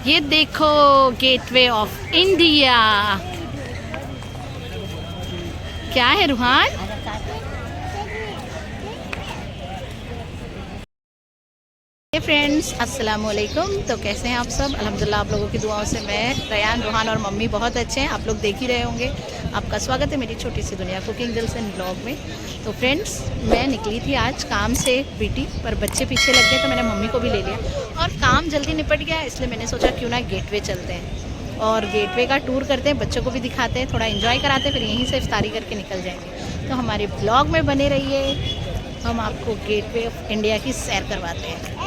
ये देखो gateway of India. क्या है रूहान? फ्रेंड्स अस्सलाम वालेकुम। तो कैसे हैं आप सब? अल्हम्दुलिल्लाह आप लोगों की दुआओं से मैं, रयान, रूहान और मम्मी बहुत अच्छे हैं। आप लोग देख ही रहे होंगे। आपका स्वागत है मेरी छोटी सी दुनिया कुकिंग दिल से ब्लॉग में। तो फ्रेंड्स मैं निकली थी आज काम से पीटी, पर बच्चे पीछे लग गए तो मैंने मम्मी को भी ले लिया और काम जल्दी निपट गया, इसलिए मैंने सोचा क्यों ना गेटवे चलते हैं और गेटवे का टूर करते हैं, बच्चों को भी दिखाते हैं, थोड़ा एंजॉय कराते हैं, फिर यहीं से इफ्तारी करके निकल जाएंगे। तो हमारे ब्लॉग में बने रहिए, हम आपको गेटवे ऑफ इंडिया की सैर करवाते हैं।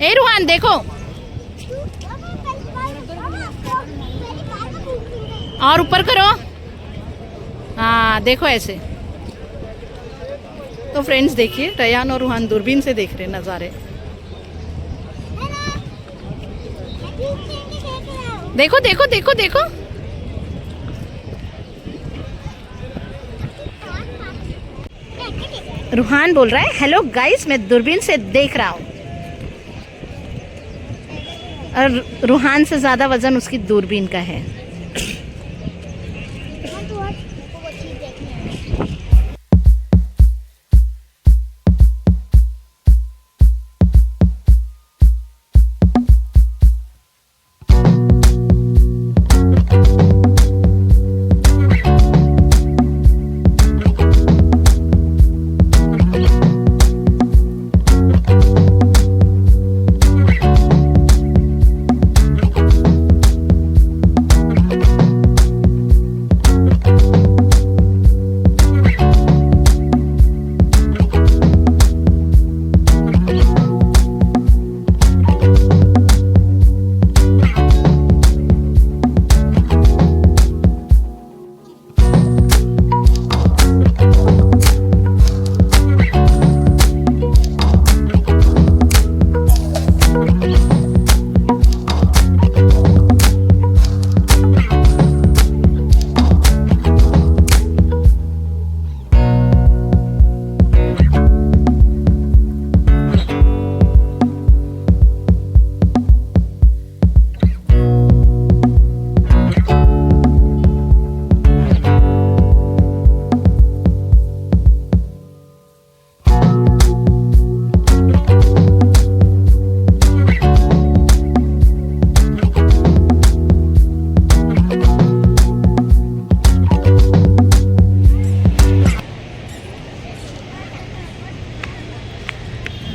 रूहान देखो और ऊपर करो, हाँ देखो ऐसे। तो फ्रेंड्स देखिए रयान और रूहान दूरबीन से देख रहे नज़ारे। देखो देखो देखो देखो, रूहान बोल रहा है हेलो गाइस मैं दूरबीन से देख रहा हूँ, और रूहान से ज़्यादा वज़न उसकी दूरबीन का है।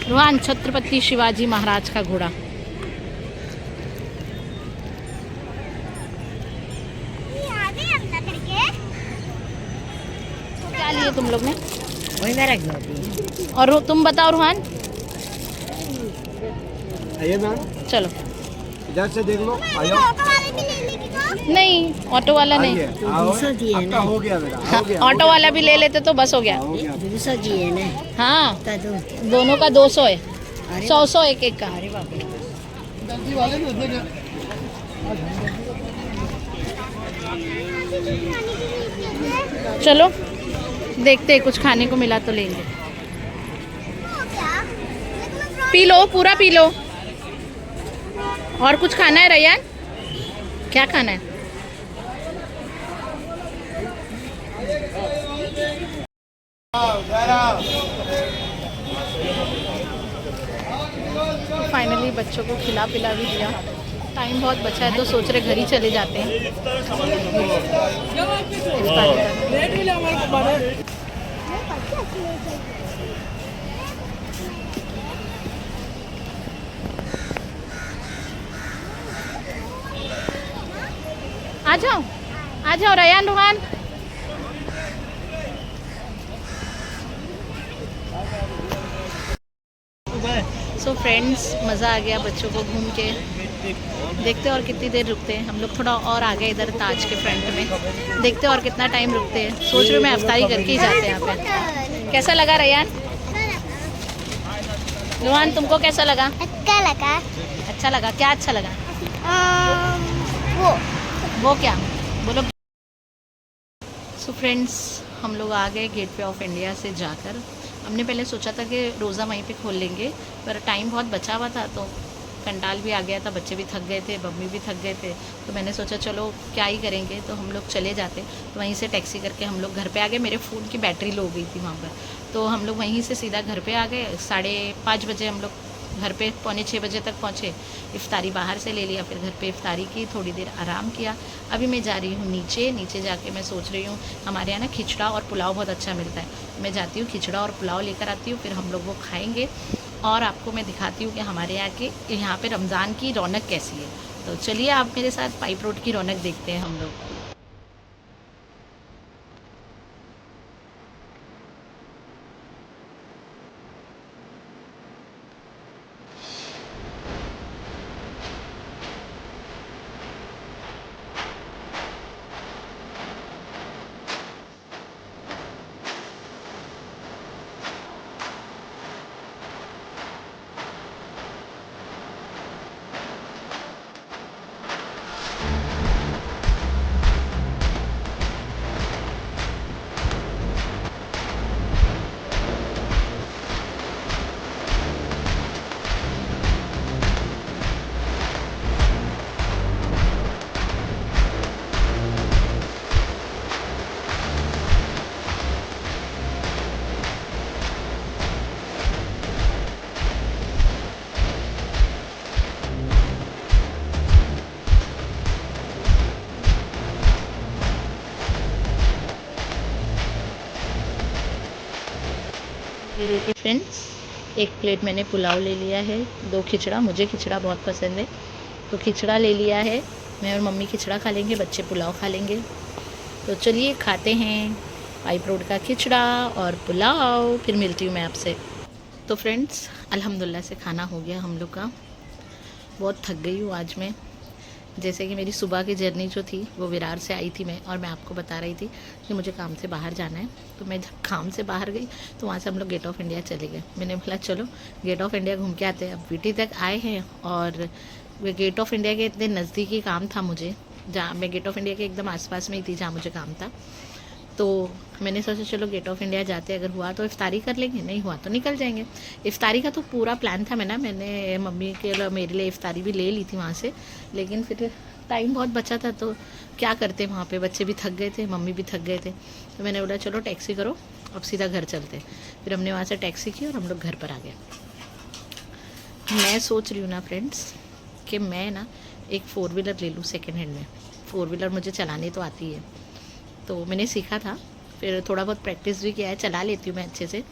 रूहान छत्रपति शिवाजी महाराज का घोड़ा। क्या लिए तुम लोग ने? वही मेरा होती। और तुम बताओ रूहान? आइए मैम, चलो इधर से देख लो। आइए। नहीं ऑटो वाला नहीं, आपका हो गया मेरा, हो गया। ऑटो वाला भी ले लेते तो बस हो गया। हाँ दोनों का 200 है, 100 एक एक का। चलो देखते हैं, कुछ खाने को मिला तो लेंगे। पी लो पूरा पी लो। और कुछ खाना है रैयान? क्या खाना है? फाइनली बच्चों को खिला पिला भी दिया। टाइम बहुत बचा है तो सोच रहे घर ही चले जाते हैं। आ जाओ रयान रोहान। सो फ्रेंड्स, मज़ा आ गया बच्चों को घूम के। देखते और कितनी देर रुकते हैं। हम लोग थोड़ा और आ गए इधर ताज के फ्रंट में। देखते और कितना टाइम रुकते हैं। सोच रहे मैं अफ्तारी करके ही जाते हैं यहाँ पे। कैसा लगा रयान? रोहान तुमको कैसा लगा? अच्छा लगा। अच्छा लगा? क्या अच्छा लगा? वो क्या बोलो। सो फ्रेंड्स, हम लोग आ गए गेटवे ऑफ इंडिया से जाकर। हमने पहले सोचा था कि रोज़ा वहीं पे खोल लेंगे, पर टाइम बहुत बचा हुआ था तो कंटाल भी आ गया था, बच्चे भी थक गए थे, मम्मी भी थक गए थे। तो मैंने सोचा चलो क्या ही करेंगे, तो हम लोग चले जाते। तो वहीं से टैक्सी करके हम लोग घर पे आ गए। मेरे फ़ोन की बैटरी लो गई थी वहाँ पर, तो हम लोग वहीं से सीधा घर पे आ गए। 5:30 बजे हम लोग घर पे 5:45 बजे तक पहुँचे। इफ्तारी बाहर से ले लिया, फिर घर पे इफ्तारी की, थोड़ी देर आराम किया। अभी मैं जा रही हूँ नीचे जाके मैं सोच रही हूँ, हमारे यहाँ ना खिचड़ा और पुलाव बहुत अच्छा मिलता है। मैं जाती हूँ खिचड़ा और पुलाव लेकर आती हूँ, फिर हम लोग वो खाएँगे और आपको मैं दिखाती हूँ कि हमारे यहाँ पे रमज़ान की रौनक कैसी है। तो चलिए आप मेरे साथ पाइप रोड की रौनक देखते हैं हम लोग। फ्रेंड्स, एक प्लेट मैंने पुलाव ले लिया है, 2 खिचड़ा, मुझे खिचड़ा बहुत पसंद है तो खिचड़ा ले लिया है। मैं और मम्मी खिचड़ा खा लेंगे, बच्चे पुलाव खा लेंगे। तो चलिए खाते हैं पाइप रोड का खिचड़ा और पुलाव, फिर मिलती हूँ मैं आपसे। तो फ्रेंड्स, अल्हम्दुलिल्लाह से खाना हो गया हम लोग का। बहुत थक गई हूँ आज मैं। जैसे कि मेरी सुबह की जर्नी जो थी वो विरार से आई थी मैं, और मैं आपको बता रही थी कि मुझे काम से बाहर जाना है। तो मैं जब काम से बाहर गई तो वहाँ से हम लोग गेट ऑफ इंडिया चले गए। मैंने बोला चलो गेट ऑफ इंडिया घूम के आते हैं। अब वीटी तक आए हैं और वे गेट ऑफ इंडिया के इतने नज़दीकी काम था मुझे, जहाँ मैं गेट ऑफ इंडिया के एकदम आसपास में ही थी जहाँ मुझे काम था। तो मैंने सोचा चलो गेट ऑफ इंडिया जाते, अगर हुआ तो इफ्तारी कर लेंगे, नहीं हुआ तो निकल जाएंगे। इफ्तारी का तो पूरा प्लान था मैंने मम्मी के लिए मेरे लिए इफ्तारी भी ले ली थी वहाँ से, लेकिन फिर टाइम बहुत बचा था तो क्या करते वहाँ पे, बच्चे भी थक गए थे, मम्मी भी थक गए थे। तो मैंने बोला चलो टैक्सी करो, अब सीधा घर चलते। फिर हमने वहाँ से टैक्सी की और हम लोग घर पर आ गए। मैं सोच रही हूँ ना फ्रेंड्स कि मैं ना एक 4 व्हीलर ले लूँ सेकेंड हैंड में। 4 व्हीलर मुझे चलानी तो आती है, तो मैंने सीखा था, फिर थोड़ा बहुत प्रैक्टिस भी किया है, चला लेती हूँ मैं अच्छे से।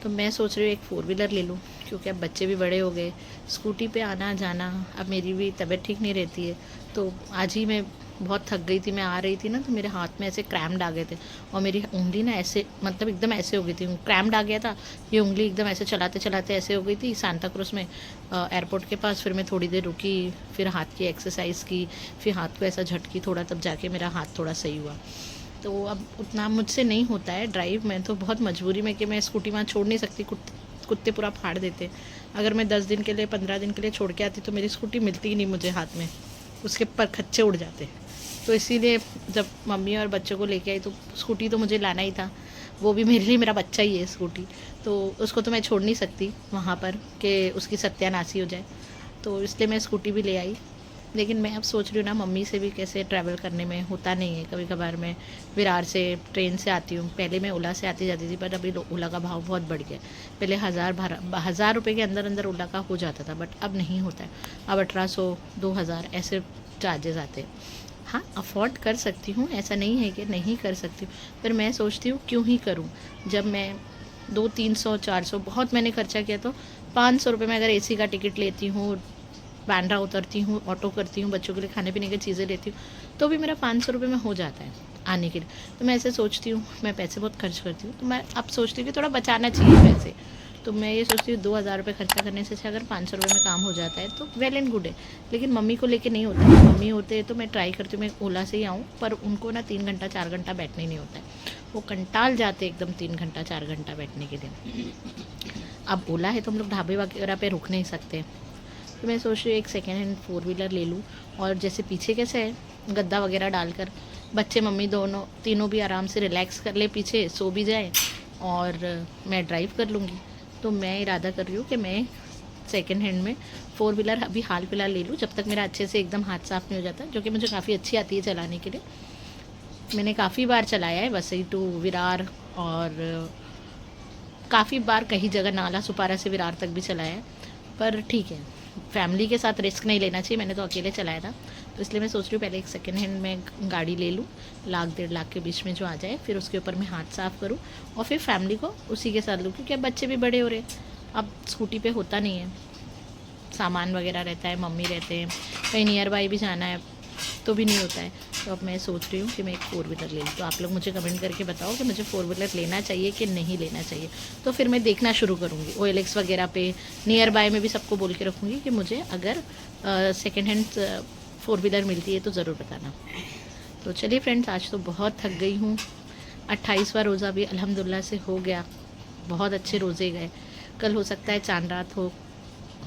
तो मैं सोच रही हूँ एक 4 व्हीलर ले लूँ, क्योंकि अब बच्चे भी बड़े हो गए, स्कूटी पे आना जाना, अब मेरी भी तबीयत ठीक नहीं रहती है। तो आज ही मैं बहुत थक गई थी, मैं आ रही थी ना तो मेरे हाथ में ऐसे क्रैम्ड आ गए थे और मेरी उंगली ना ऐसे मतलब एकदम ऐसे हो गई थी, क्रैम्ड आ गया था। ये उंगली एकदम ऐसे चलाते चलाते ऐसे हो गई थी सांता क्रूज में एयरपोर्ट के पास। फिर मैं थोड़ी देर रुकी, फिर हाथ की एक्सरसाइज की, फिर हाथ को ऐसा झटकी थोड़ा, तब जाके मेरा हाथ थोड़ा सही हुआ। तो अब उतना मुझसे नहीं होता है ड्राइव में, तो बहुत मजबूरी में कि मैं स्कूटी वहाँ छोड़ नहीं सकती, कुत्ते पूरा फाड़ देते। अगर मैं 10 दिन के लिए 15 दिन के लिए छोड़ के आती तो मेरी स्कूटी मिलती ही नहीं मुझे हाथ में, उसके पर खच्चे उड़ जाते। तो इसीलिए जब मम्मी और बच्चों को लेके आई तो स्कूटी तो मुझे लाना ही था, वो भी मेरे लिए मेरा बच्चा ही है स्कूटी, तो उसको तो मैं छोड़ नहीं सकती वहाँ पर कि उसकी सत्यानाशी हो जाए। तो इसलिए मैं स्कूटी भी ले आई। लेकिन मैं अब सोच रही हूँ ना, मम्मी से भी कैसे ट्रैवल करने में होता नहीं है। कभी कभार मैं विरार से ट्रेन से आती हूँ, पहले मैं ओला से आती जाती थी, पर अभी ओला का भाव बहुत बढ़ गया। पहले 1000 रुपये के अंदर अंदर ओला का हो जाता था, बट अब नहीं होता है। अब 1800 2000 ऐसे चार्जेस आते हैं। हाँ, अफोर्ड कर सकती हूँ, ऐसा नहीं है कि नहीं कर सकती हूँ, पर मैं सोचती हूँ क्यों ही करूँ। जब मैं 200-300 400 बहुत मैंने खर्चा किया, तो 500 रुपये में अगर एसी का टिकट लेती हूँ, बांद्रा उतरती हूँ, ऑटो करती हूँ, बच्चों के लिए खाने पीने की चीज़ें लेती हूँ, तो भी मेरा 500 रुपये में हो जाता है आने के लिए। तो मैं ऐसे सोचती हूँ, मैं पैसे बहुत खर्च करती हूँ, तो मैं अब सोचती हूँ कि थोड़ा बचाना चाहिए पैसे। तो मैं ये सोचती हूँ 2000 रुपये खर्चा करने से अच्छा अगर 500 रुपये में काम हो जाता है तो वेल एंड गुड है। लेकिन मम्मी को लेके नहीं होता है। मम्मी होते हैं तो मैं ट्राई करती हूँ मैं ओला से ही आऊँ, पर उनको ना 3 घंटा 4 घंटा बैठना ही नहीं होता है। वो कंटाल जाते एकदम 3 घंटा 4 घंटा बैठने के लिए। अब ओला है तो हम लोग ढाबे वगैरह पे रुक नहीं सकते, तो मैं सोच रही हूँ एक सेकेंड हैंड 4 व्हीलर ले लूँ, और जैसे पीछे कैसे है गद्दा वगैरह डालकर बच्चे मम्मी दोनों तीनों भी आराम से रिलैक्स कर ले, पीछे सो भी जाए और मैं ड्राइव कर लूँगी। तो मैं इरादा कर रही हूँ कि मैं सेकेंड हैंड में 4 व्हीलर अभी हाल फिलहाल ले लूँ, जब तक मेरा अच्छे से एकदम हाथ साफ नहीं हो जाता, जो कि मुझे काफ़ी अच्छी आती है चलाने के लिए। मैंने काफ़ी बार चलाया है वसई टू विरार, और काफ़ी बार कहीं जगह नाला सुपारा से विरार तक भी चलाया है। पर ठीक है, फैमिली के साथ रिस्क नहीं लेना चाहिए, मैंने तो अकेले चलाया था, तो इसलिए मैं सोच रही हूँ पहले एक सेकेंड हैंड में गाड़ी ले लूँ, 1,00,000-1.5 लाख के बीच में जो आ जाए, फिर उसके ऊपर मैं हाथ साफ़ करूँ और फिर फैमिली को उसी के साथ लूँ, क्योंकि अब बच्चे भी बड़े हो रहे हैं। अब स्कूटी पे होता नहीं है, सामान वगैरह रहता है, मम्मी रहते हैं, कहीं नियर बाई भी जाना है तो भी नहीं होता है। तो अब मैं सोच रही हूँ कि मैं एक 4 व्हीलर ले लूँ। तो आप लोग मुझे कमेंट करके बताओ कि मुझे 4 व्हीलर लेना चाहिए कि नहीं लेना चाहिए। तो फिर मैं देखना शुरू करूँगी OLX वगैरह पे, नियर बाय में भी सबको बोल के रखूँगी कि मुझे अगर सेकेंड हैंड 4 व्हीलर मिलती है तो ज़रूर बताना। तो चलिए फ्रेंड्स, आज तो बहुत थक गई हूँ। 28वां रोज़ा भी अल्हम्दुलिल्लाह से हो गया, बहुत अच्छे रोज़े गए। कल हो सकता है चांद रात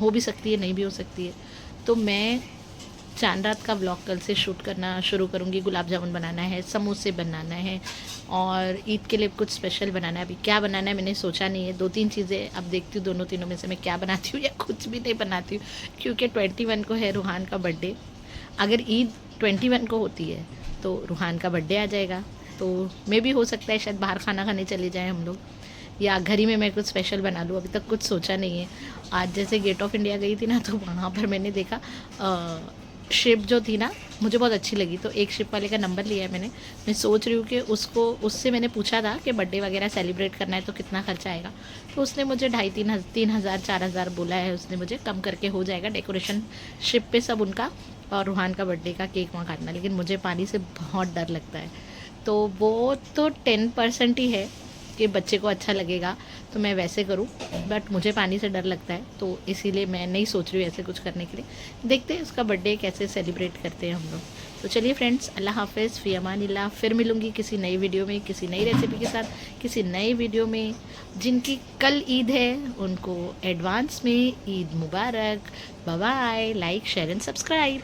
हो भी सकती है, नहीं भी हो सकती है। तो मैं चांद रात का व्लॉग कल से शूट करना शुरू करूँगी। गुलाब जामुन बनाना है, समोसे बनाना है, और ईद के लिए कुछ स्पेशल बनाना है। अभी क्या बनाना है मैंने सोचा नहीं है, 2-3 चीज़ें अब देखती हूँ, दोनों तीनों में से मैं क्या बनाती हूँ या कुछ भी नहीं बनाती हूँ, क्योंकि 21 को है रूहान का बर्थडे। अगर ईद 21 को होती है तो रूहान का बर्थडे आ जाएगा, तो मे भी हो सकता है शायद बाहर खाना खाने चले जाएँ हम लोग, या घर ही में मैं कुछ स्पेशल बना लूँ। अभी तक कुछ सोचा नहीं है। आज जैसे गेट ऑफ इंडिया गई थी ना, तो वहाँ पर मैंने देखा शिप जो थी ना, मुझे बहुत अच्छी लगी, तो एक शिप वाले का नंबर लिया है मैंने। मैं सोच रही हूँ कि उससे मैंने पूछा था कि बर्थडे वगैरह सेलिब्रेट करना है तो कितना खर्चा आएगा, तो उसने मुझे 2,500-3,000 4,000 बोला है। उसने मुझे कम करके हो जाएगा, डेकोरेशन शिप पे सब उनका, और रूहान का बर्थडे का केक वहाँ काटना। लेकिन मुझे पानी से बहुत डर लगता है, तो वो तो 10% ही है कि बच्चे को अच्छा लगेगा तो मैं वैसे करूं, बट मुझे पानी से डर लगता है, तो इसीलिए मैं नहीं सोच रही हूँ ऐसे कुछ करने के लिए। देखते हैं उसका बर्थडे कैसे सेलिब्रेट करते हैं हम लोग। तो चलिए फ्रेंड्स, अल्लाह हाफ़िज़, फ़ी अमानिल्लाह। फिर मिलूँगी किसी नई वीडियो में, किसी नई रेसिपी के साथ, किसी नई वीडियो में। जिनकी कल ईद है उनको एडवांस में ईद मुबारक। Bye bye. Like share and subscribe.